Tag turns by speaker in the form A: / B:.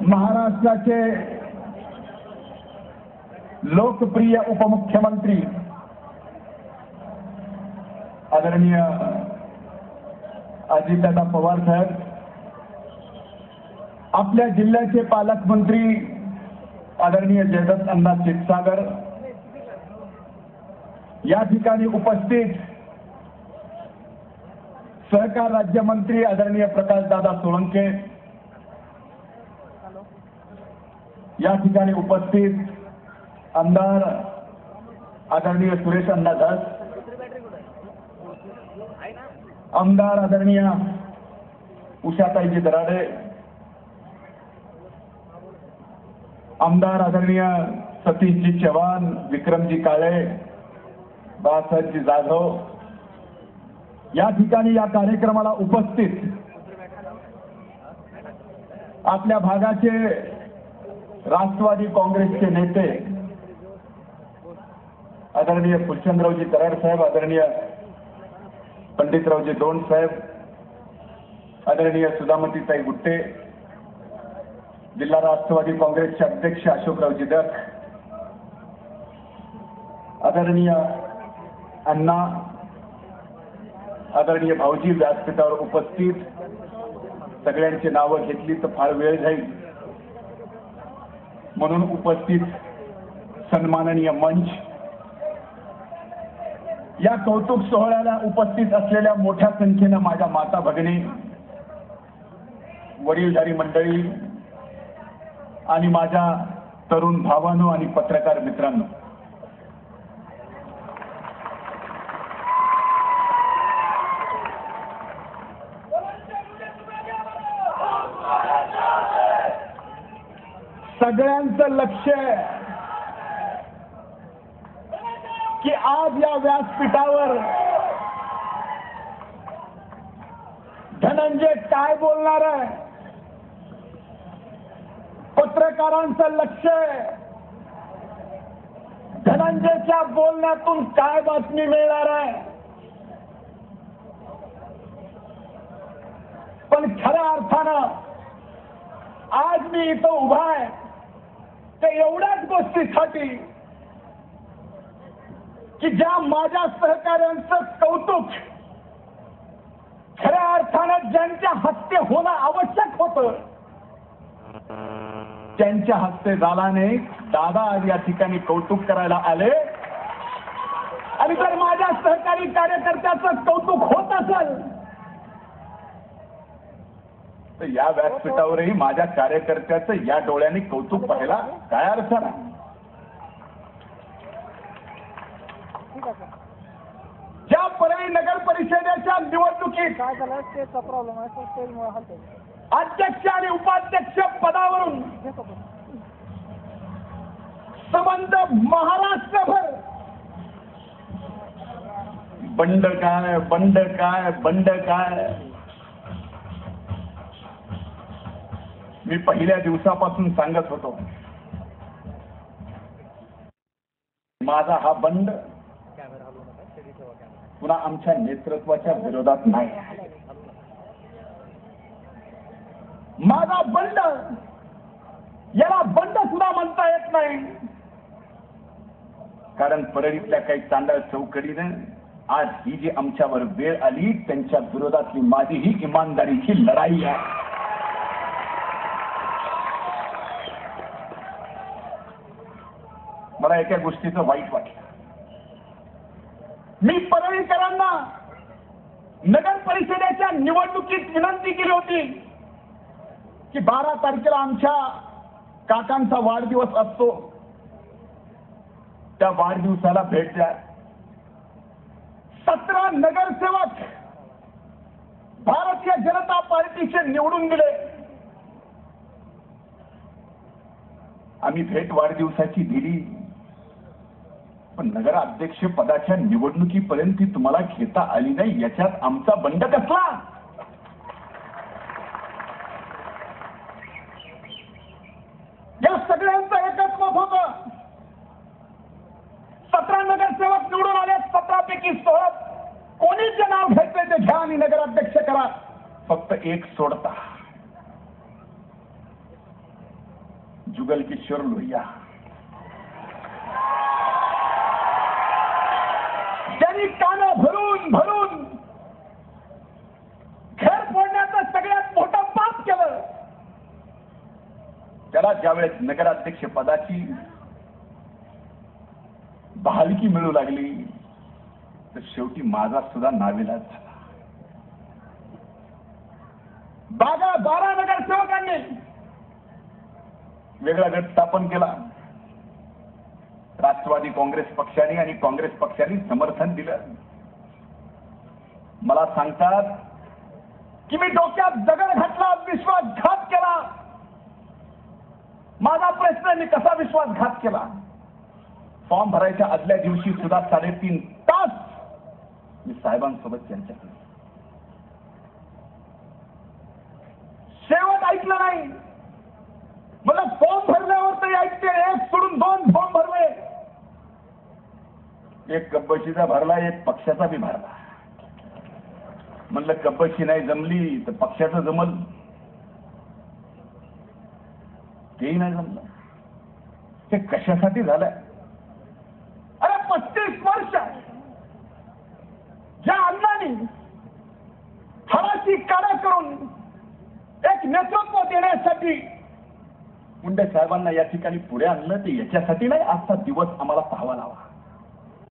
A: महाराष्ट्राचे लोकप्रिय उपमुख्यमंत्री आदरणीय अजितदादा पवार साहेब, आपल्या जिल्ह्याचे पालकमंत्री आदरणीय जयदत्त अण्णा क्षीरसागर, या ठिकाणी उपस्थित सहकार राज्यमंत्री आदरणीय प्रकाशदादा सोळंके, या ठिकाणी उपस्थित आमदार आदरणीय सुरेश अण्णा धस, आमदार आदरणीय उषाताईजी दराडे, आमदार आदरणीय सतीशजी चव्हाण, विक्रमजी काळे, बाळासाहेबजी जाधव, या ठिकाणी या कार्यक्रमाला उपस्थित आपल्या भागाचे राष्ट्रवादी काँग्रेसचे नेते आदरणीय फुलचंदरावजी कराड साहेब, आदरणीय पंडितरावजी दोंड साहेब, आदरणीय सुधामतीताई गुट्टे, जिल्हा राष्ट्रवादी काँग्रेसचे अध्यक्ष अशोकरावजी दख, आदरणीय अण्णा, आदरणीय भाऊजी, व्यासपीठावर उपस्थित सगळ्यांची नावं घेतली तर फार वेळ जाईल, म्हणून उपस्थित सन्माननीय मंच, या कौतुक सोहळ्याला उपस्थित असलेल्या मोठ्या संख्येनं माझ्या माता भगिनी, वडीलधारी मंडळी आणि माझ्या तरुण भावांनो आणि पत्रकार मित्रांनो, सगळ्यांचं लक्ष की आज या व्यासपीठावर धनंजय काय बोलणार आहे. पत्रकारांचं लक्ष धनंजयच्या बोलण्यातून काय बातमी मिळणार आहे. पण खऱ्या अर्थानं आज मी इथं उभा आहे ते एवढ्याच गोष्टीसाठी की ज्या माझ्या सहकार्यांचं कौतुक खऱ्या अर्थानं ज्यांच्या हस्ते होणं आवश्यक होतं त्यांच्या हस्ते झाला नाही. दादा आज या ठिकाणी कौतुक करायला आले आणि जर माझ्या सहकारी कार्यकर्त्याचं कौतुक होत असेल तर या व्यासपीठावरही माझ्या कार्यकर्त्याचं या डोळ्यांनी कौतुक पाहायला काय अर्थ नाही. ज्या परळी नगर परिषदेच्या निवडणुकीत अध्यक्ष आणि उपाध्यक्ष पदावरून संबंध महाराष्ट्रभर बंड काय बंड काय बंड काय, मी पहिल्या दिवसापासून सांगत होतो माझा हा बंड पुन्हा आमच्या नेतृत्वाच्या विरोधात नाही. माझा बंड याला बंड सुद्धा म्हणता येत नाही, कारण परळीतल्या काही चांडळ चौकडीने आज ही जी आमच्यावर वेळ आली त्यांच्या विरोधातली माझी ही इमानदारीची लढाई आहे. मला एका गोष्टीचं वाईट वाटलं. मी परळीकरांना नगर परिषदेच्या निवडणुकीत विनंती केली होती की 12 तारखेला आमच्या काकांचा वाढदिवस असतो, त्या वाढदिवसाला भेट द्या. 17 नगरसेवक भारतीय जनता पार्टीचे निवडून गेले. आम्ही भेट वाढदिवसाची दिली, पण नगराध्यक्ष पदाच्या निवडणुकीपर्यंत तुम्हाला घेता आली नाही, याच्यात आमचा बंड कसला. या सगळ्यांचं एकच मत होतं. 17 नगरसेवक निवडून आले, 17 पैकी 16 कोणी जे नाव घ्यायचं ते घ्या आणि नगराध्यक्ष करा, फक्त एक सोडता. जुगल किशोर लोहिया, त्यांनी कानं भरून भरून घर फोडण्याचं सगळ्यात मोठं पाप केलं. त्याला ज्यावेळेस नगराध्यक्ष पदाची बहालकी मिळू लागली तर शेवटी माझा सुद्धा नाविलाज झाला. 12 नगरसेवकांनी वेगळा गट स्थापन केला. राष्ट्रवादी काँग्रेस पक्षाने आणि काँग्रेस पक्षाने समर्थन दिलं. मला सांगतात की मी डोक्यात दगड घातला, विश्वासघात केला. माझा प्रश्न, मी कसा विश्वासघात केला? फॉर्म भरायच्या आदल्या दिवशी सुद्धा 3.5 तास मी साहेबांसोबत चर्चा केली. शेवट ऐकलं नाही. मला फॉर्म भरल्यावर तरी ऐकते. 1 सोडून 2 फॉर्म भरले. एक कब्बशीचा भरला, एक पक्षाचा बी भरला. म्हणलं कब्बशी नाही जमली तर पक्षाचं जमल. तेही नाही जमलं. ते कशासाठी झालंय? अरे 35 वर्ष ज्या अण्णांनी हाडाची काढा करून एक नेतृत्व देण्यासाठी मुंडे साहेबांना या ठिकाणी पुढे आणलं, ते याच्यासाठी नाही आजचा दिवस आम्हाला पाहावा लावा.